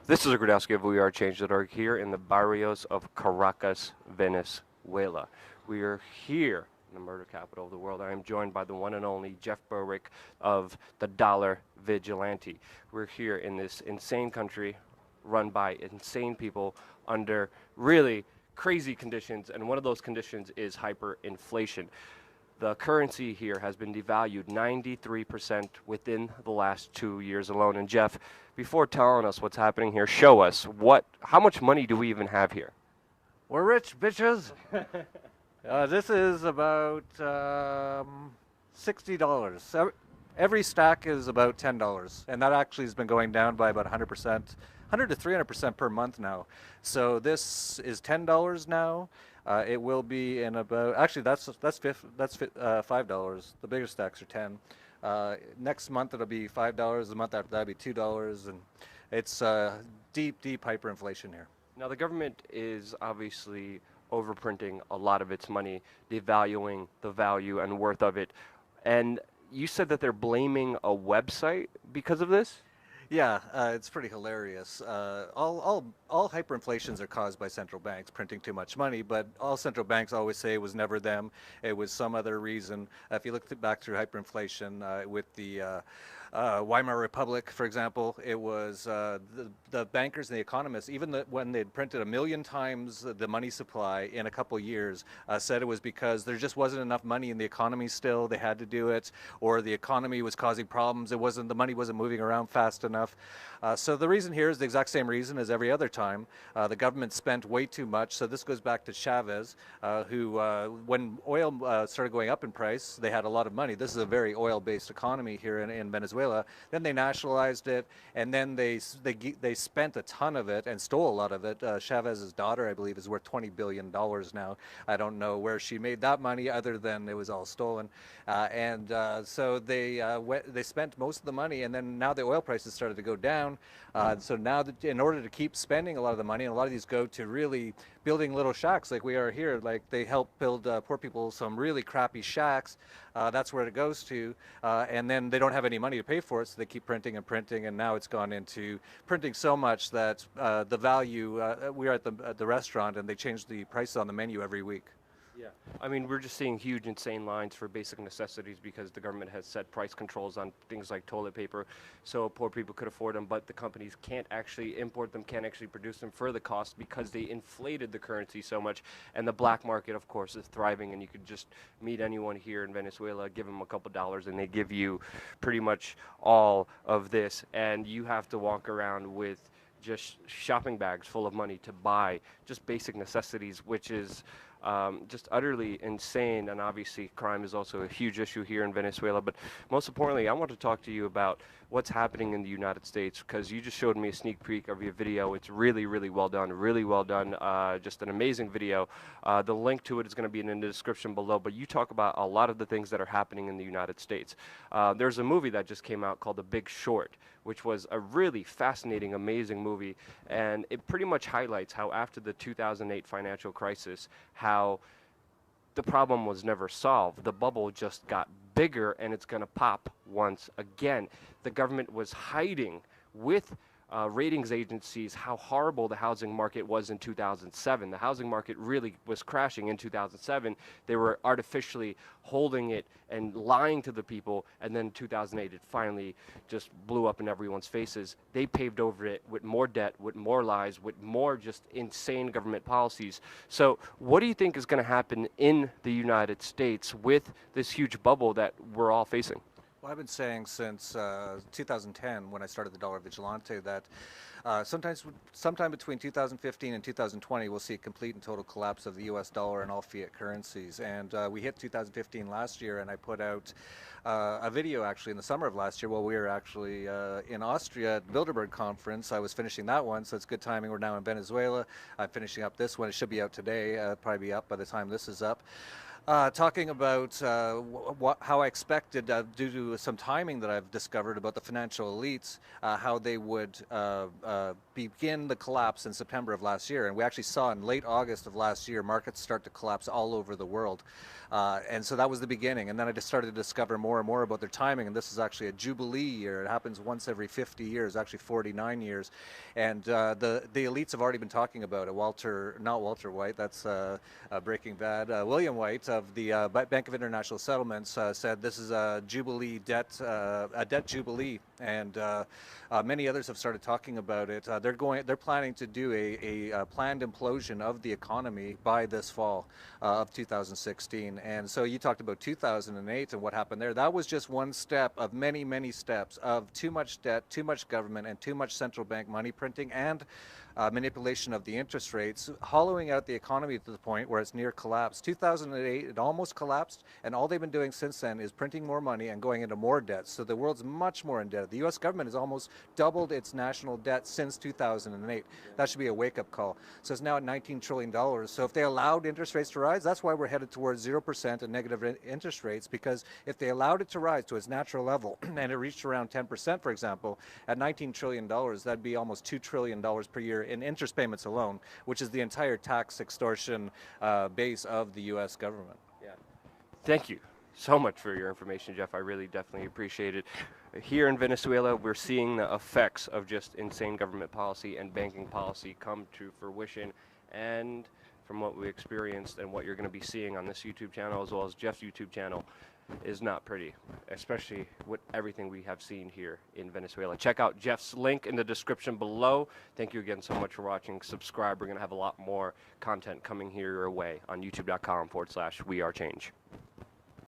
This is a Gradowski of WeAreChange.org here in the barrios of Caracas, Venezuela. We are here in the murder capital of the world. I am joined by the one and only Jeff Berwick of the Dollar Vigilante. We're here in this insane country run by insane people under really crazy conditions, and one of those conditions is hyperinflation. The currency here has been devalued 93% within the last 2 years alone. And Jeff, before telling us what's happening here, show us how much money do we even have here? We're rich, bitches. This is about $60. Every stack is about $10, and that actually has been going down by about 100%, 100 to 300% per month now. So this is $10 now. It will be in about, actually that's $5. The bigger stacks are 10. Next month it'll be $5. The month after that will be $2, and it's deep hyperinflation here. Now the government is obviously overprinting a lot of its money, devaluing the value and worth of it. And you said that they're blaming a website because of this? Yeah, it's pretty hilarious. All hyperinflations are caused by central banks printing too much money, but all central banks always say it was never them, it was some other reason. If you look back through hyperinflation with the Weimar Republic, for example, it was the bankers and the economists, even when they'd printed 1,000,000 times the money supply in a couple years, said it was because there just wasn't enough money in the economy still, they had to do it, or the economy was causing problems, the money wasn't moving around fast enough. So the reason here is the exact same reason as every other time. The government spent way too much, so this goes back to Chavez, who, when oil started going up in price, they had a lot of money. This is a very oil-based economy here in Venezuela. Then they nationalized it, and then they spent a ton of it and stole a lot of it. Chavez's daughter, I believe, is worth $20 billion now. I don't know where she made that money other than it was all stolen. So they spent most of the money, and then now the oil prices started to go down. So now in order to keep spending a lot of the money, and a lot of these go to really building little shacks like we are here, like they help build poor people some really crappy shacks. That's where it goes to, and then they don't have any money to pay for it, so they keep printing and printing, and now it's gone into printing so much that the value, we are at the restaurant and they change the prices on the menu every week. Yeah, I mean, we're just seeing huge, insane lines for basic necessities because the government has set price controls on things like toilet paper, so poor people could afford them, but the companies can't actually import them, can't actually produce them for the cost because they inflated the currency so much. And the black market, of course, is thriving, and you could just meet anyone here in Venezuela, give them a couple dollars, and they give you pretty much all of this, and you have to walk around with just shopping bags full of money to buy just basic necessities, which is just utterly insane. And obviously crime is also a huge issue here in Venezuela, but most importantly I want to talk to you about what's happening in the United States, because you just showed me a sneak peek of your video. It's really well done, just an amazing video. The link to it is going to be in the description below, but you talk about a lot of the things that are happening in the United States. There's a movie that just came out called The Big Short, which was a really fascinating, amazing movie, and it pretty much highlights how after the 2008 financial crisis, how the problem was never solved. The bubble just got bigger, and it's going to pop once again. The government was hiding with ratings agencies how horrible the housing market was in 2007. The housing market really was crashing in 2007. They were artificially holding it and lying to the people, and then in 2008 it finally just blew up in everyone's faces. They paved over it with more debt, with more lies, with more just insane government policies. So what do you think is going to happen in the United States with this huge bubble that we're all facing? Well, I've been saying since 2010, when I started the Dollar Vigilante, that sometime between 2015 and 2020, we'll see a complete and total collapse of the U.S. dollar and all fiat currencies. And we hit 2015 last year, and I put out a video actually in the summer of last year while we were actually in Austria at Bilderberg conference. I was finishing that one, so it's good timing. We're now in Venezuela. I'm finishing up this one. It should be out today, probably be up by the time this is up. Talking about how I expected, due to some timing that I've discovered about the financial elites, how they would begin the collapse in September of last year. And we actually saw in late August of last year markets start to collapse all over the world. And so that was the beginning. And then I just started to discover more and more about their timing. And this is actually a jubilee year. It happens once every 50 years, actually 49 years. And the elites have already been talking about it. Not Walter White, that's Breaking Bad. William White of the Bank of International Settlements said this is a jubilee debt, a debt jubilee. And many others have started talking about it. They're planning to do a planned implosion of the economy by this fall of 2016. And so you talked about 2008 and what happened there. That was just one step of many, many steps of too much debt, too much government, and too much central bank money printing and manipulation of the interest rates, hollowing out the economy to the point where it's near collapse. 2008, it almost collapsed, and all they've been doing since then is printing more money and going into more debt. So the world's much more indebted. The U.S. government has almost doubled its national debt since 2008. That should be a wake-up call. So it's now at $19 trillion. So if they allowed interest rates to rise, that's why we're headed towards 0% and negative interest rates, because if they allowed it to rise to its natural level and it reached around 10%, for example, at $19 trillion, that'd be almost $2 trillion per year in interest payments alone, which is the entire tax extortion base of the U.S. government. Yeah. Thank you so much for your information, Jeff. I really definitely appreciate it. Here in Venezuela, we're seeing the effects of just insane government policy and banking policy come to fruition. And from what we experienced and what you're going to be seeing on this YouTube channel as well as Jeff's YouTube channel, is not pretty, especially with everything we have seen here in Venezuela. Check out Jeff's link in the description below. Thank you again so much for watching. Subscribe. We're going to have a lot more content coming here your way on youtube.com/wearechange.